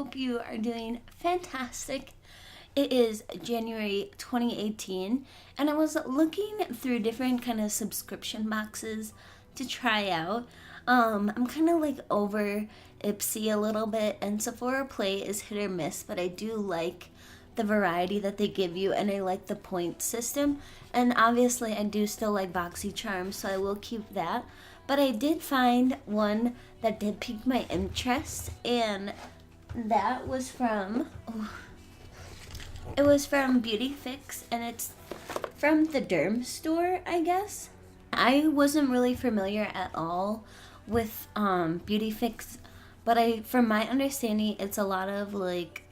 hope you are doing fantastic. It is January 2018, and I was looking through different kind of subscription boxes to try out. I'm kind of like over Ipsy a little bit, and Sephora Play is hit or miss, but I do like the variety that they give you, and I like the point system. And obviously, I do still like BoxyCharm, so I will keep that. But I did find one that did pique my interest, and that was from it was from Beautyfix, and it's from the Dermstore, I guess. I wasn't really familiar at all with Beautyfix, but from my understanding, it's a lot of like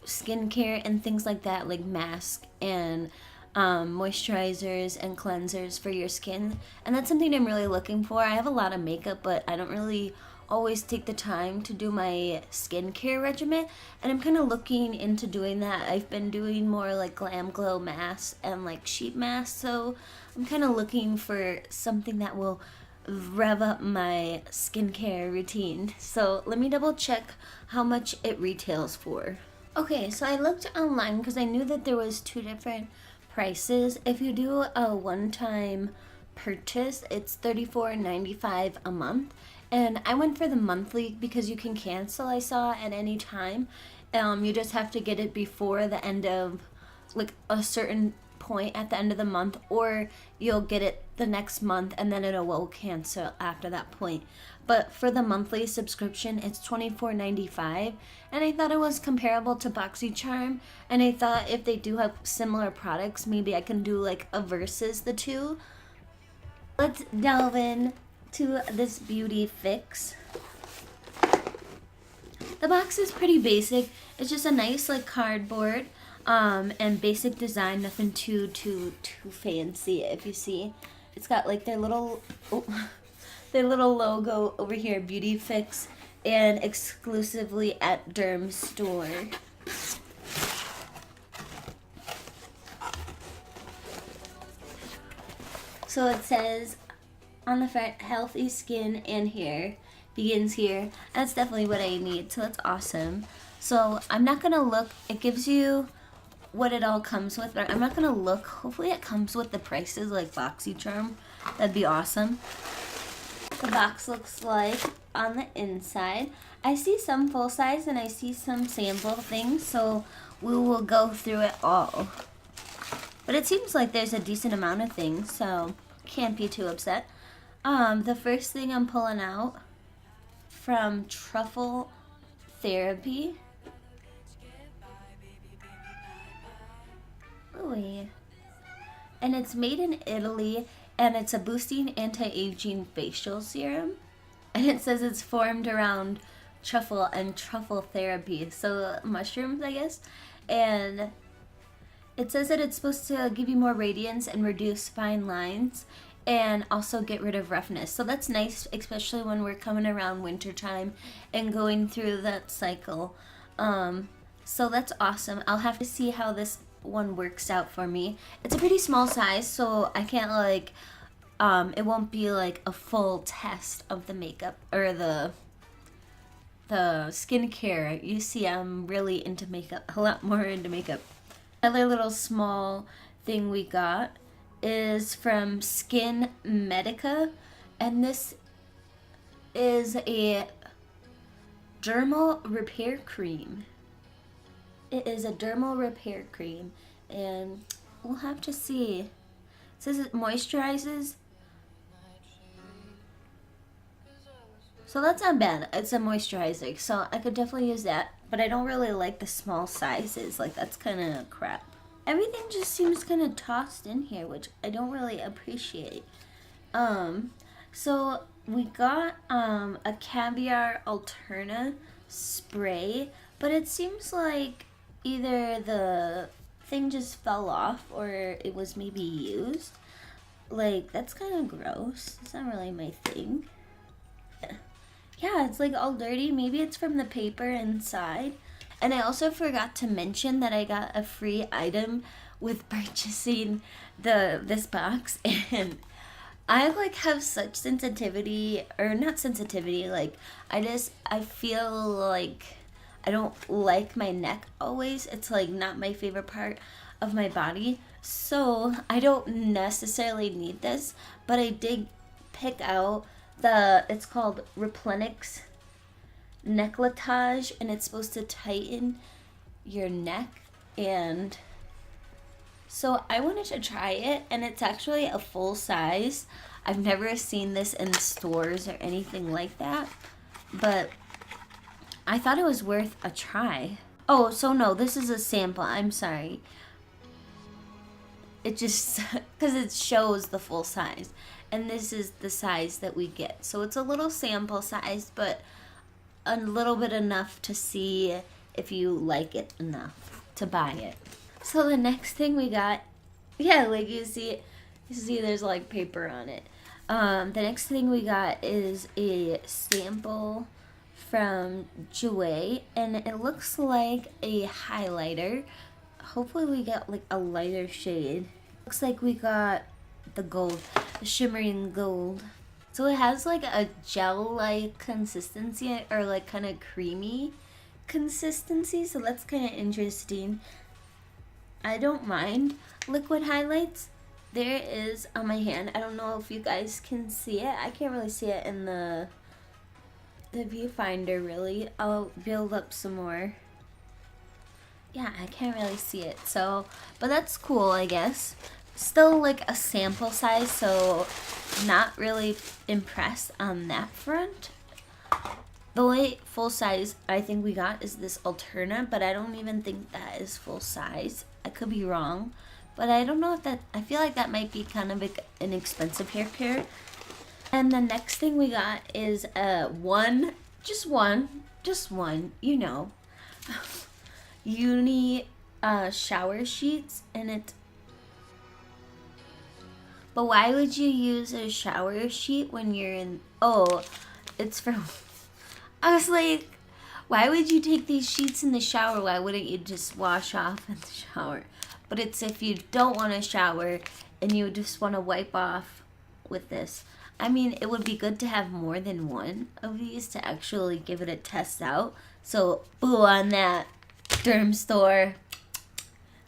skincare and things like that, like masks and moisturizers and cleansers for your skin, and that's something I'm really looking for. I have a lot of makeup, but I don't really always take the time to do my skincare regimen, and I'm kind of looking into doing that. I've been doing more like glam glow masks and like sheet masks, so I'm kind of looking for something that will rev up my skincare routine. So let me double check how much it retails for. Okay, so I looked online because I knew that there was two different prices. If you do a one-time purchase, it's $34.95 a month, and I went for the monthly because you can cancel, I saw, at any time. You just have to get it before the end of like a certain point at the end of the month, or you'll get it the next month and then it will cancel after that point. But for the monthly subscription, it's $24.95, and I thought it was comparable to BoxyCharm, and I thought if they do have similar products, maybe I can do like a versus the two. Let's delve in to this Beautyfix. The box is pretty basic. It's just a nice like cardboard and basic design, nothing too fancy. If you see, it's got like their little logo over here, Beautyfix, and exclusively at Dermstore. So it says on the front, healthy skin and hair begins here. That's definitely what I need, so that's awesome. So I'm not gonna look, it gives you what it all comes with, but I'm not gonna look. Hopefully it comes with the prices like BoxyCharm. That'd be awesome. The box looks like on the inside. I see some full size and I see some sample things, so we will go through it all. But it seems like there's a decent amount of things, so can't be too upset. The first thing I'm pulling out from Truffle Therapy. Ooh. And it's made in Italy, and it's a boosting anti-aging facial serum. And it says it's formed around truffle and truffle therapy, so mushrooms, I guess. And it says that it's supposed to give you more radiance and reduce fine lines, and also get rid of roughness. So that's nice, especially when we're coming around winter time and going through that cycle. So that's awesome. I'll have to see how this one works out for me. It's a pretty small size, so I can't like it won't be like a full test of the makeup or the skincare. You see, I'm really into makeup, a lot more into makeup. Another little small thing we got is from Skin Medica, and this is a dermal repair cream. It is a dermal repair cream, and we'll have to see. It says it moisturizes, so that's not bad. It's a moisturizer, so I could definitely use that, but I don't really like the small sizes. Like, that's kind of crap. Everything just seems kind of tossed in here, which I don't really appreciate. So we got a Caviar Alterna spray, but it seems like either the thing just fell off or it was maybe used. Like, that's kind of gross. It's not really my thing. Yeah, it's like all dirty. Maybe it's from the paper inside. And I also forgot to mention that I got a free item with purchasing this box, and I like have such sensitivity, or not sensitivity, like I feel like I don't like my neck always. It's like not my favorite part of my body. So I don't necessarily need this, but I did pick out it's called Replenix Necklatage, and it's supposed to tighten your neck. And so I wanted to try it, and it's actually a full size. I've never seen this in stores or anything like that, but I thought it was worth a try. Oh, so no, this is a sample. I'm sorry. It just, because it shows the full size. And this is the size that we get. So it's a little sample size, but a little bit enough to see if you like it enough to buy it. So the next thing we got, yeah, like you see there's like paper on it. The next thing we got is a sample from Jouer, and it looks like a highlighter. Hopefully we got like a lighter shade. Looks like we got the gold, the shimmering gold. So it has like a gel-like consistency, or like kind of creamy consistency, so that's kind of interesting. I don't mind liquid highlights. There it is on my hand. I don't know if you guys can see it. I can't really see it in the viewfinder really. I'll build up some more. Yeah, I can't really see it. So, but that's cool, I guess. Still like a sample size, so not really impressed on that front. The only full size I think we got is this Alterna, but I don't even think that is full size. I could be wrong, but I don't know if that, I feel like that might be kind of an expensive hair care. And the next thing we got is just one, you know, uni shower sheets, and it's, but why would you use a shower sheet when you're in, oh, it's from, I was like, why would you take these sheets in the shower? Why wouldn't you just wash off in the shower? But it's if you don't want to shower and you just want to wipe off with this. I mean, it would be good to have more than one of these to actually give it a test out. So, boo on that, Dermstore.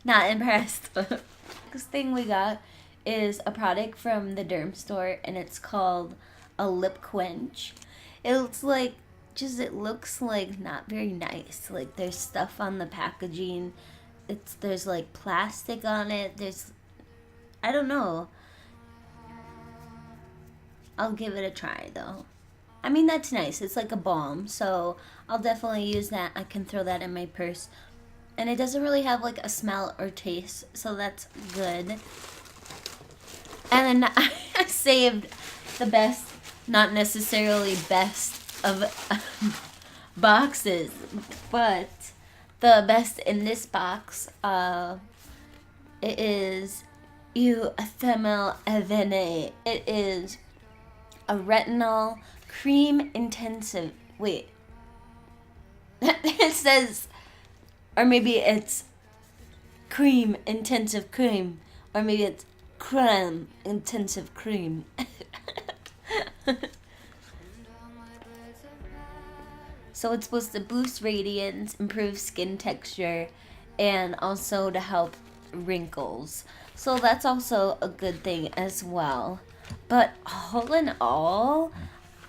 Not impressed. Next thing we got is a product from the Dermstore, and it's called a lip quench. It looks like not very nice. Like there's stuff on the packaging. There's like plastic on it. I don't know. I'll give it a try though. I mean, that's nice. It's like a balm, so I'll definitely use that. I can throw that in my purse. And it doesn't really have like a smell or taste, so that's good. And then I saved the best, not necessarily best of boxes, but the best in this box, it is Euthymal Avene. It is a retinol cream intensive, wait, it says, or maybe it's cream intensive cream, or maybe it's creme intensive cream. So it's supposed to boost radiance, improve skin texture, and also to help wrinkles. So that's also a good thing as well. But all in all,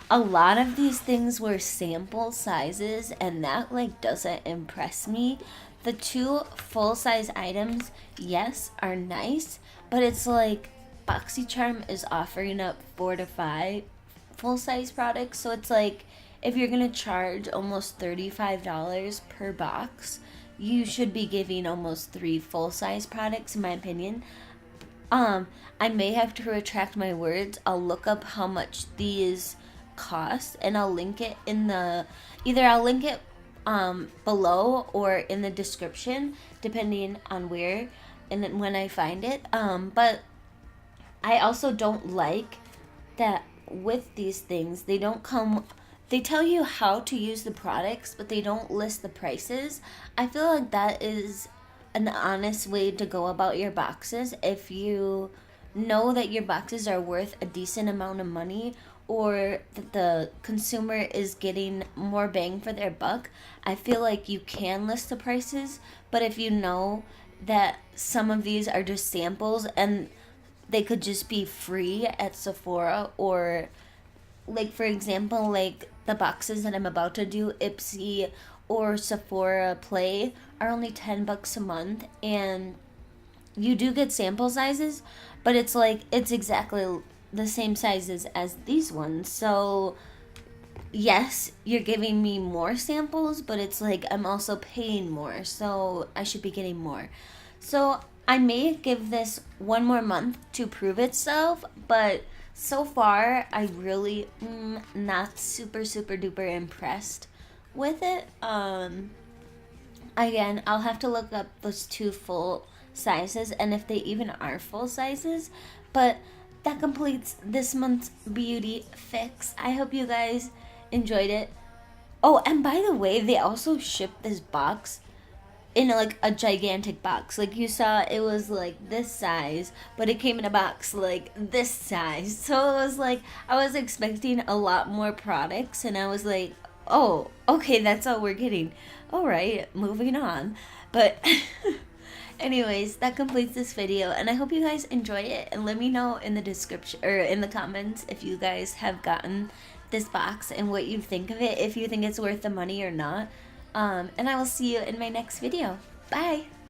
a lot of these things were sample sizes, and that like doesn't impress me. The two full-size items, yes, are nice, but it's like BoxyCharm is offering up 4 to 5 full-size products, so it's like if you're gonna charge almost $35 per box, you should be giving almost 3 full-size products, in my opinion. I may have to retract my words. I'll look up how much these cost, and I'll link it in the, either I'll link it below or in the description, depending on where and then when I find it. But I also don't like that with these things, they tell you how to use the products, but they don't list the prices. I feel like that is an honest way to go about your boxes. If you know that your boxes are worth a decent amount of money, or that the consumer is getting more bang for their buck, I feel like you can list the prices. But if you know that some of these are just samples and they could just be free at Sephora, or like for example, like the boxes that I'm about to do, Ipsy or Sephora Play, are only $10 a month, and you do get sample sizes, but it's like it's exactly the same sizes as these ones. So yes, you're giving me more samples, but it's like I'm also paying more, so I should be getting more. So I may give this one more month to prove itself, but so far I really not super duper impressed with it. Again, I'll have to look up those two full sizes and if they even are full sizes. But that completes this month's beauty fix. I hope you guys enjoyed it. Oh, and by the way, they also shipped this box in like a gigantic box. Like you saw, it was like this size, but it came in a box like this size. So it was like I was expecting a lot more products, and I was like, oh, okay, that's all we're getting. All right, moving on. But anyways, that completes this video, and I hope you guys enjoy it, and let me know in the description or in the comments if you guys have gotten this box and what you think of it, if you think it's worth the money or not. And I will see you in my next video. Bye!